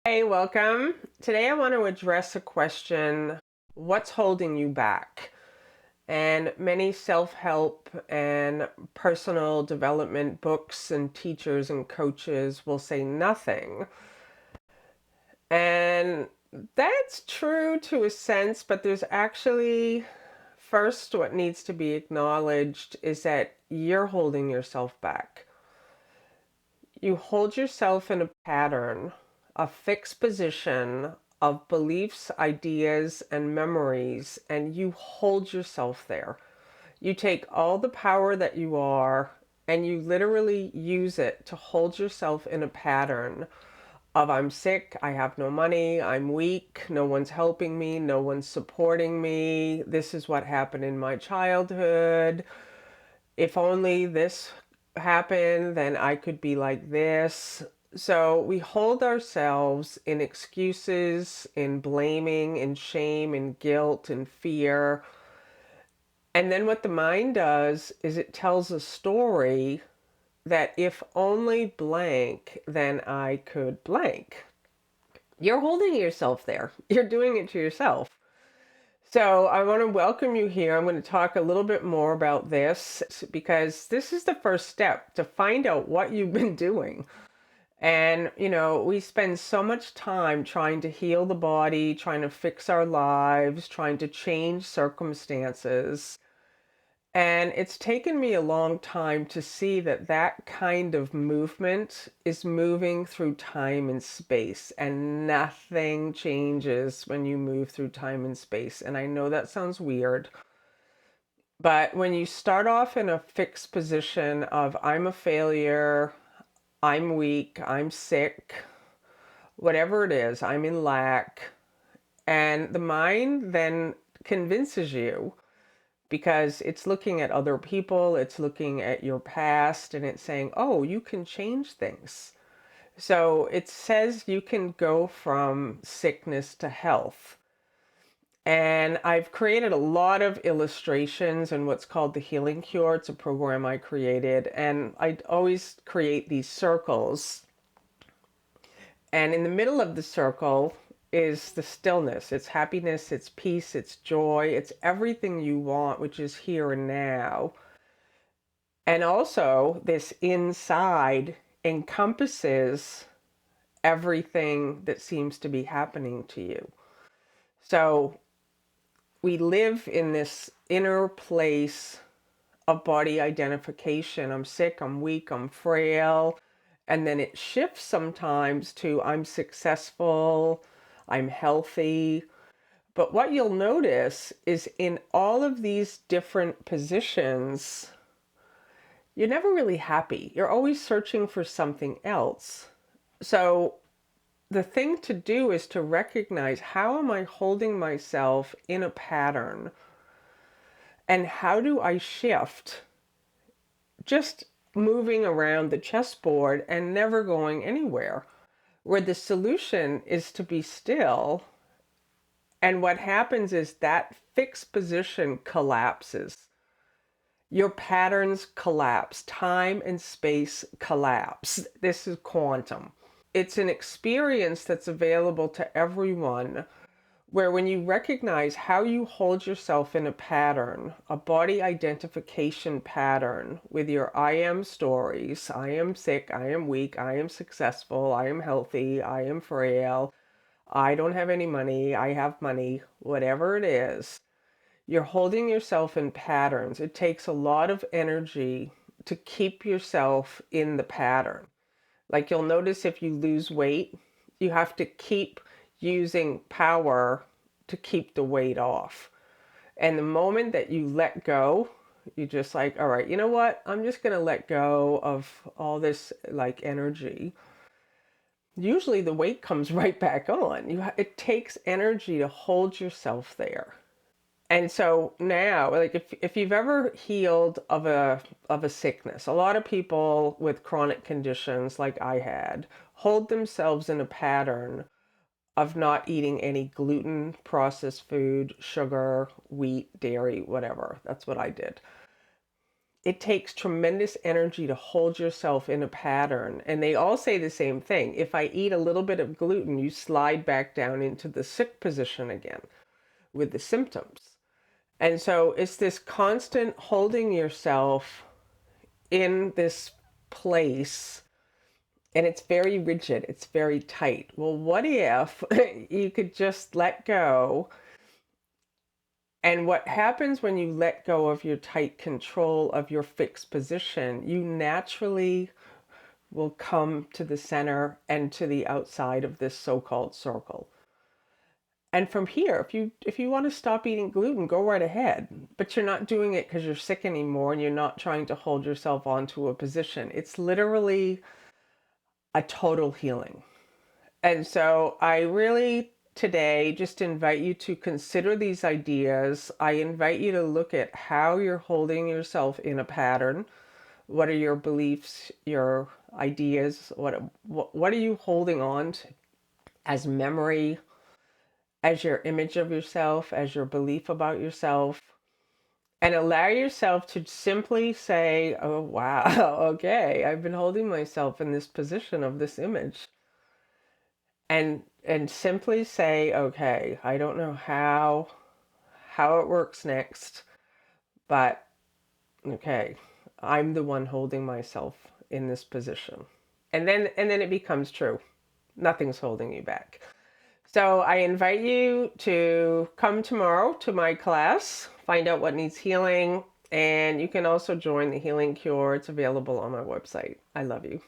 Hey, welcome. Today I want to address a question, what's holding you back? And many self-help and personal development books and teachers and coaches will say nothing. And that's true to a sense, but there's actually, first, what needs to be acknowledged is that you're holding yourself back. You hold yourself in a pattern, a fixed position of beliefs, ideas, and memories, and you hold yourself there. You take all the power that you are and you literally use it to hold yourself in a pattern of I'm sick, I have no money, I'm weak, no one's helping me, no one's supporting me, this is what happened in my childhood. If only this happened, then I could be like this. So we hold ourselves in excuses, in blaming, in shame, in guilt, in fear. And then what the mind does is it tells a story that if only blank, then I could blank. You're holding yourself there. You're doing it to yourself. So I want to welcome you here. I'm going to talk a little bit more about this because this is the first step to find out what you've been doing. And, we spend so much time trying to heal the body, trying to fix our lives, trying to change circumstances. And it's taken me a long time to see that that kind of movement is moving through time and space, and nothing changes when you move through time and space. And I know that sounds weird, but when you start off in a fixed position of I'm a failure, I'm weak, I'm sick, whatever it is, I'm in lack, and the mind then convinces you because it's looking at other people, it's looking at your past, and it's saying, oh, you can change things. So it says you can go from sickness to health. And I've created a lot of illustrations in what's called the Healing Cure. It's a program I created, and I always create these circles. And in the middle of the circle is the stillness. It's happiness, it's peace, it's joy, it's everything you want, which is here and now. And also, this inside encompasses everything that seems to be happening to you. So we live in this inner place of body identification. I'm sick, I'm weak, I'm frail. And then it shifts sometimes to I'm successful, I'm healthy. But what you'll notice is in all of these different positions, you're never really happy. You're always searching for something else. So the thing to do is to recognize, how am I holding myself in a pattern? And how do I shift? Just moving around the chessboard and never going anywhere. Where the solution is to be still. And what happens is that fixed position collapses. Your patterns collapse. Time and space collapse. This is quantum. It's an experience that's available to everyone, where when you recognize how you hold yourself in a pattern, a body identification pattern with your I am stories, I am sick, I am weak, I am successful, I am healthy, I am frail, I don't have any money, I have money, whatever it is, you're holding yourself in patterns. It takes a lot of energy to keep yourself in the pattern. Like you'll notice if you lose weight, you have to keep using power to keep the weight off. And the moment that you let go, you're just like, all right, you know what? I'm just going to let go of all this like energy. Usually the weight comes right back on. It takes energy to hold yourself there. And so now, like if you've ever healed of a sickness, a lot of people with chronic conditions like I had hold themselves in a pattern of not eating any gluten, processed food, sugar, wheat, dairy, whatever. That's what I did. it takes tremendous energy to hold yourself in a pattern. And they all say the same thing. If I eat a little bit of gluten, you slide back down into the sick position again with the symptoms. And so it's this constant holding yourself in this place, and it's very rigid, it's very tight. Well, what if you could just let go? And what happens when you let go of your tight control of your fixed position, you naturally will come to the center and to the outside of this so-called circle. And from here, if you want to stop eating gluten, go right ahead. But you're not doing it because you're sick anymore, and you're not trying to hold yourself onto a position. It's literally a total healing. And so I really today just invite you to consider these ideas. I invite you to look at how you're holding yourself in a pattern. What are your beliefs, your ideas? What are you holding on to as memory, as your image of yourself, as your belief about yourself? And allow yourself to simply say, oh, wow, okay, I've been holding myself in this position of this image. And simply say, okay, I don't know how it works next, but okay, I'm the one holding myself in this position. And then it becomes true. Nothing's holding you back. So I invite you to come tomorrow to my class, find out what needs healing, and you can also join the Healing Cure. It's available on my website. I love you.